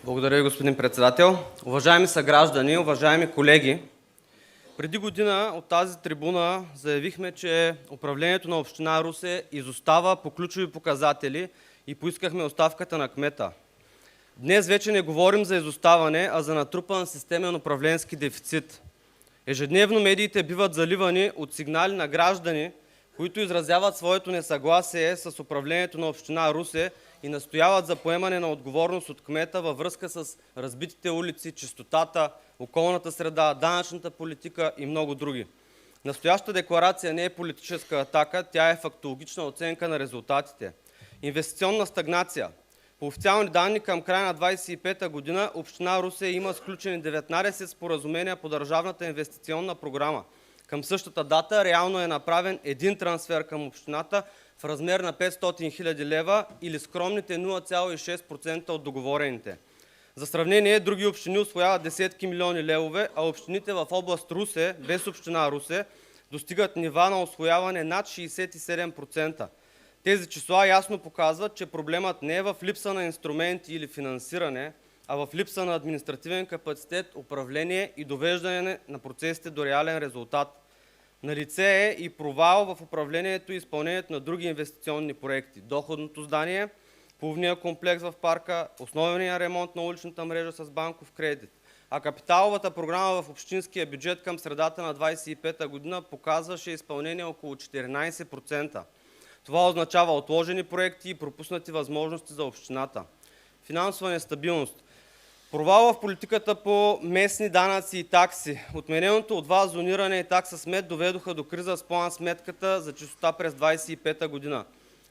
Благодаря ви, господин председател. Уважаеми съграждани, уважаеми колеги, преди година от тази трибуна заявихме, че управлението на община Русе изостава по ключови показатели и поискахме оставката на кмета. Днес вече не говорим за изоставане, а за натрупан системен управленски дефицит. Ежедневно медиите биват заливани от сигнали на граждани, които изразяват своето несъгласие с управлението на община Русе и настояват за поемане на отговорност от кмета във връзка с разбитите улици, чистотата, околната среда, данъчната политика и много други. Настоящата декларация не е политическа атака, тя е фактологична оценка на резултатите. Инвестиционна стагнация. По официални данни към края на 2025 година община Русе има сключени 19 споразумения по държавната инвестиционна програма. Към същата дата реално е направен един трансфер към общината в размер на 500 хиляди лева или скромните 0,6% от договорените. За сравнение, други общини усвояват десетки милиони левове, а общините в област Русе, без община Русе, достигат нива на усвояване над 67%. Тези числа ясно показват, че проблемът не е в липса на инструменти или финансиране, а в липса на административен капацитет, управление и довеждане на процесите до реален резултат. Налице е и провал в управлението и изпълнението на други инвестиционни проекти. Доходното здание, плувния комплекс в парка, основния ремонт на уличната мрежа с банков кредит. А капиталовата програма в общинския бюджет към средата на 2025 година показваше изпълнение около 14%. Това означава отложени проекти и пропуснати възможности за общината. Финансова нестабилност. Провал в политиката по местни данъци и такси. Отмененото от вас зониране и такса смет доведоха до криза с план-сметката за чистота през 2025 година.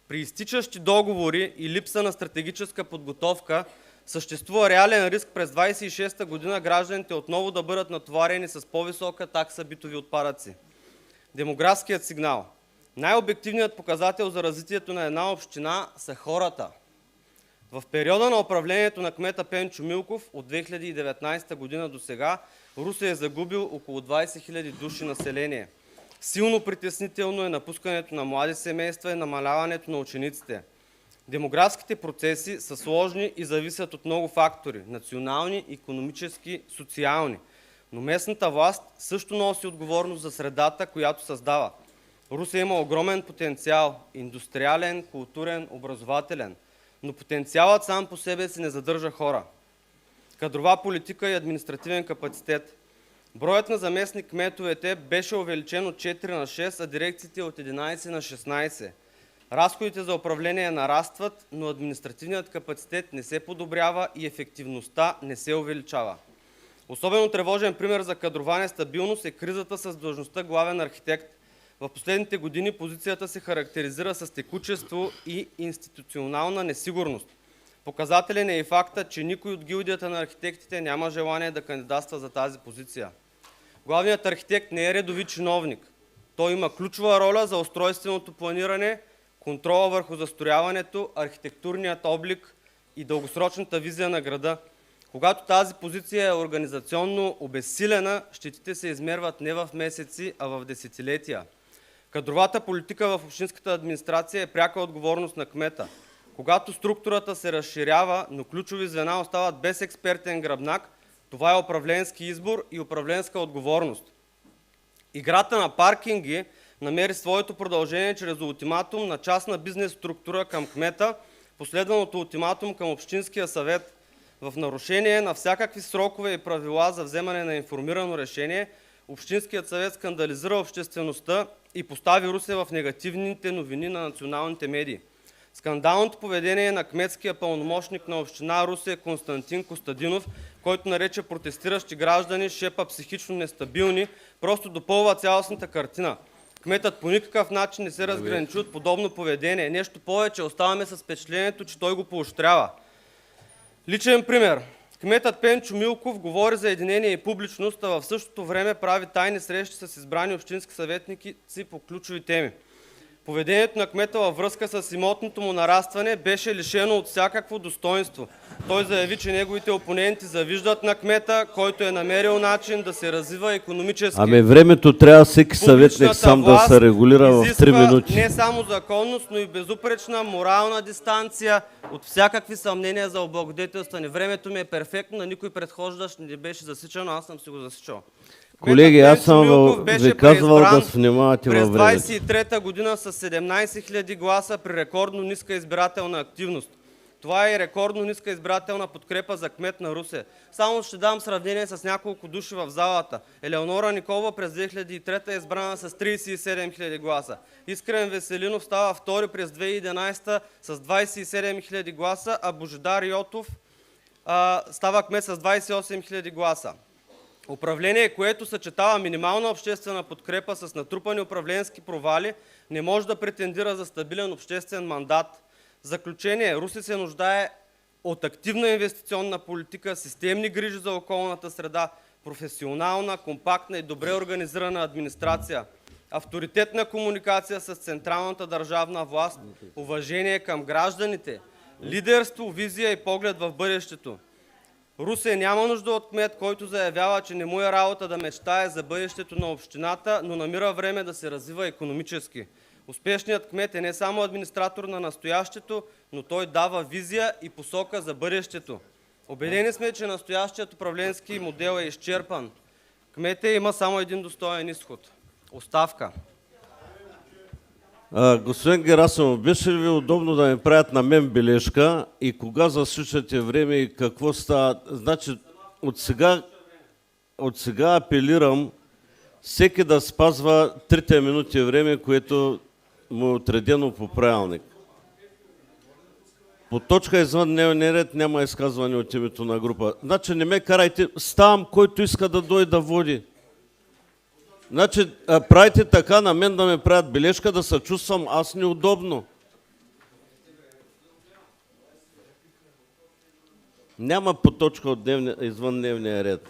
При изтичащи договори и липса на стратегическа подготовка съществува реален риск през 2026 година гражданите отново да бъдат натоварени с по-висока такса битови отпадъци. Демографският сигнал. Най-обективният показател за развитието на една община са хората. В периода на управлението на кмета Пенчо Милков от 2019 година до сега Русе е загубил около 20 000 души население. Силно притеснително е напускането на млади семейства и намаляването на учениците. Демографските процеси са сложни и зависят от много фактори – национални, икономически, социални. Но местната власт също носи отговорност за средата, която създава. Русе има огромен потенциал – индустриален, културен, образователен. Но потенциалът сам по себе си не задържа хора. Кадрова политика и административен капацитет. Броят на заместник кметовете беше увеличен от 4 на 6, а дирекциите от 11 на 16. Разходите за управление нарастват, но административният капацитет не се подобрява и ефективността не се увеличава. Особено тревожен пример за кадрова нестабилност е кризата с длъжността главен архитект. В последните години позицията се характеризира с текучество и институционална несигурност. Показателен е и факта, че никой от гилдията на архитектите няма желание да кандидатства за тази позиция. Главният архитект не е редови чиновник. Той има ключова роля за устройственото планиране, контрола върху застрояването, архитектурният облик и дългосрочната визия на града. Когато тази позиция е организационно обезсилена, щетите се измерват не в месеци, а в десетилетия. Кадровата политика в общинската администрация е пряка отговорност на кмета. Когато структурата се разширява, но ключови звена остават без експертен гръбнак, това е управленски избор и управленска отговорност. Играта на паркинги намери своето продължение чрез ултиматум на частна бизнес структура към кмета, последваното ултиматум към Общинския съвет. В нарушение на всякакви срокове и правила за вземане на информирано решение, Общинският съвет скандализира обществеността и постави Русе в негативните новини на националните медии. Скандалното поведение на кметския пълномощник на община Русе Константин Костадинов, който нарече протестиращи граждани шепа психично нестабилни, просто допълва цялостната картина. Кметът по никакъв начин не се разграничи от подобно поведение. Нещо повече, оставаме с впечатлението, че той го поощрява. Личен пример. Кметът Пенчо Милков говори за единение и публичност, а в същото време прави тайни срещи с избрани общински съветници по ключови теми. Поведението на кмета във връзка с имотното му нарастване беше лишено от всякакво достоинство. Той заяви, че неговите опоненти завиждат на кмета, който е намерил начин да се развива икономически. Ами времето трябва всеки съветник сам да се регулира в 3 минути. Не само законност, но и безупречна морална дистанция от всякакви съмнения за облагодетелстване. Времето ми е перфектно, на никой предхождащ не беше засичано, аз съм си го засичал. Колеги, аз съм ви казвал да внимавате във времето. През 23-та година с 17 000 гласа при рекордно ниска избирателна активност. Това е и рекордно ниска избирателна подкрепа за кмет на Русе. Само ще дам сравнение с няколко души в залата. Елеонора Николова през 2003 е избрана с 37 000 гласа. Искрен Веселинов става втори през 2011 с 27 000 гласа, а Божидар Йотов става кмет с 28 000 гласа. Управление, което съчетава минимална обществена подкрепа с натрупани управленски провали, не може да претендира за стабилен обществен мандат. В заключение, Русе се нуждае от активна инвестиционна политика, системни грижи за околната среда, професионална, компактна и добре организирана администрация, авторитетна комуникация с централната държавна власт, уважение към гражданите, лидерство, визия и поглед в бъдещето. Русе няма нужда от кмет, който заявява, че не му е работа да мечтае за бъдещето на общината, но намира време да се развива икономически. Успешният кмет е не само администратор на настоящето, но той дава визия и посока за бъдещето. Убедени сме, че настоящият управленски модел е изчерпан. Кметът има само един достоен изход – оставка. Господин Герасимов, беше ли ви удобно да ми правят на мен бележка и кога засичате време и какво става? Значи, от сега апелирам всеки да спазва 3 минути време, което му е отредено по правилник. По точка извън дневния ред няма изказване от името на група. Значи не ме карайте, ставам, който иска да дойде да води. Значи правите така на мен да ме правят бележка, да се чувствам аз неудобно. Няма по точка от извън дневния ред.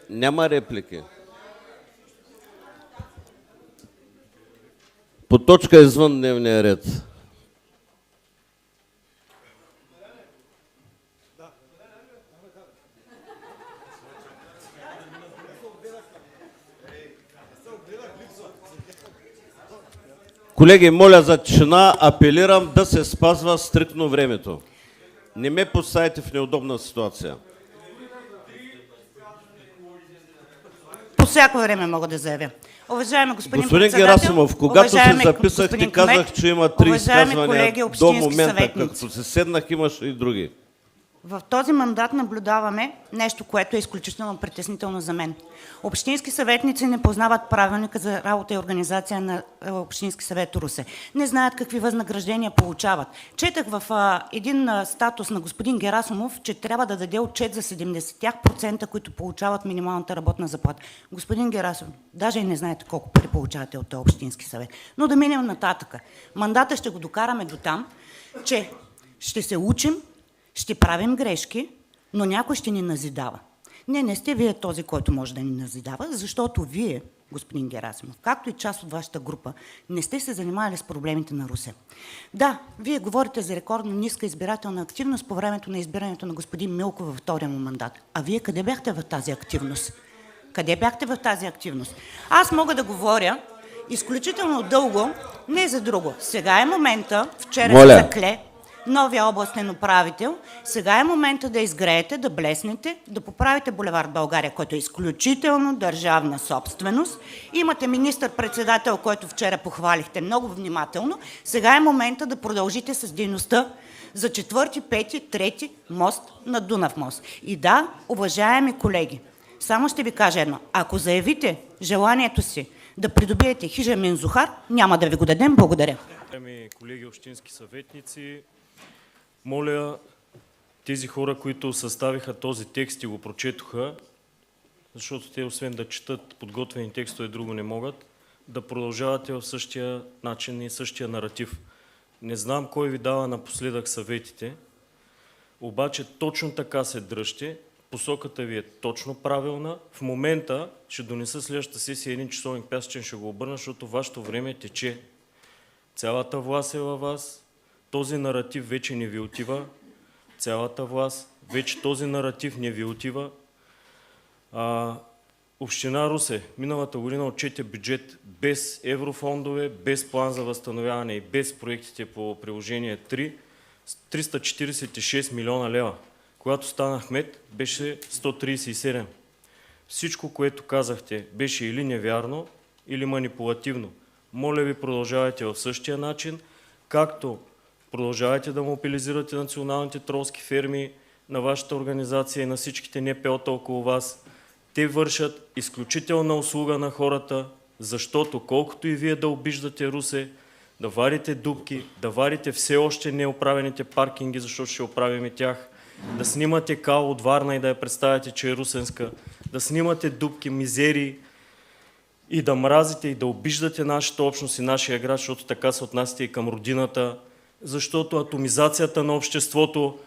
Няма реплики. По точка извън дневния ред. Колеги, моля за тишина, апелирам да се спазва стриктно времето. Не ме поставите в неудобна ситуация. По всяко време мога да заявя. Уважаеми господин Герасимов, когато се записах, ти казах, че има 3 изказвания до момента, като се седнах, имаш и други. В този мандат наблюдаваме нещо, което е изключително притеснително за мен. Общински съветници не познават правилника за работа и организация на Общински съвет Русе. Не знаят какви възнаграждения получават. Четах в един статус на господин Герасимов, че трябва да даде отчет за 70%, които получават минималната работна заплата. Господин Герасимов, даже и не знаете колко пари получавате от този Общински съвет. Но да минем нататък. Мандата ще го докараме до там, че ще се учим, ще правим грешки, но някой ще ни назидава. Не сте вие този, който може да ни назидава, защото вие, господин Герасимов, както и част от вашата група, не сте се занимавали с проблемите на Русе. Да, вие говорите за рекордно ниска избирателна активност по времето на избирането на господин Милков във втория му мандат. А вие къде бяхте в тази активност? Къде бяхте в тази активност? Аз мога да говоря изключително дълго, не за друго. Сега е момента, вчера се закле новия областен управител, сега е момента да изгреете, да блеснете, да поправите булевард България, който е изключително държавна собственост. Имате министър-председател, който вчера похвалихте много внимателно. Сега е момента да продължите с дейността за 4, 5, 3 мост на Дунав мост. И да, уважаеми колеги, само ще ви кажа едно. Ако заявите желанието си да придобиете хижа Минзухар, няма да ви го дадем. Благодаря. Колеги общински съветници, моля тези хора, които съставиха този текст и го прочетоха, защото те освен да четат подготвени текстове, друго не могат, да продължавате в същия начин и същия наратив. Не знам кой ви дава напоследък съветите, обаче точно така се дръжте, посоката ви е точно правилна. В момента ще донеса следващата сесия един часовник пясъчен, ще го обърна, защото вашето време тече. Цялата власт е във вас. Този наратив вече не ви отива. Цялата власт, вече този наратив не ви отива. Община Русе миналата година отчете бюджет без еврофондове, без план за възстановяване и без проектите по приложение 3, 346 милиона лева. Когато станах кмет, беше 137. Всичко, което казахте, беше или невярно, или манипулативно. Моля ви, продължавайте в същия начин, както продължавайте да мобилизирате националните тролски ферми на вашата организация и на всичките НПО-та около вас. Те вършат изключителна услуга на хората, защото колкото и вие да обиждате Русе, да варите дупки, да варите все още неоправените паркинги, защото ще оправим и тях, да снимате кал от Варна и да я представяте, че е русенска, да снимате дупки, мизерии и да мразите и да обиждате нашата общност и нашия град, защото така се отнасяте и към родината, защото атомизацията на обществото,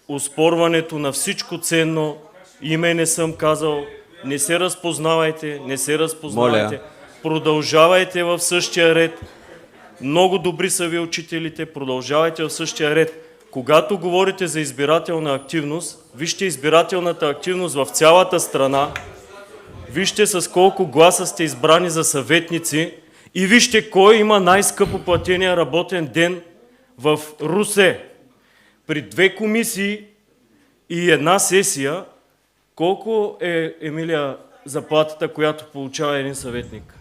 оспорването на всичко ценно, име не съм казал, не се разпознавайте, не се разпознавайте. Моля. Продължавайте в същия ред. Много добри са ви учителите, продължавайте в същия ред. Когато говорите за избирателна активност, вижте избирателната активност в цялата страна, вижте с колко гласа сте избрани за съветници и вижте кой има най-скъпо платения работен ден в Русе. При 2 комисии и 1 сесия, колко е, Емилия, заплатата, която получава един съветник?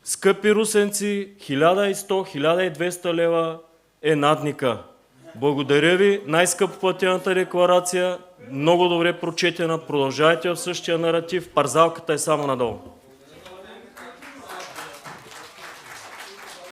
Скъпи русенци, 1100-1200 лева е надника. Благодаря ви, най-скъпо платената декларация, много добре прочетена, продължавайте в същия наратив, парзалката е само надолу.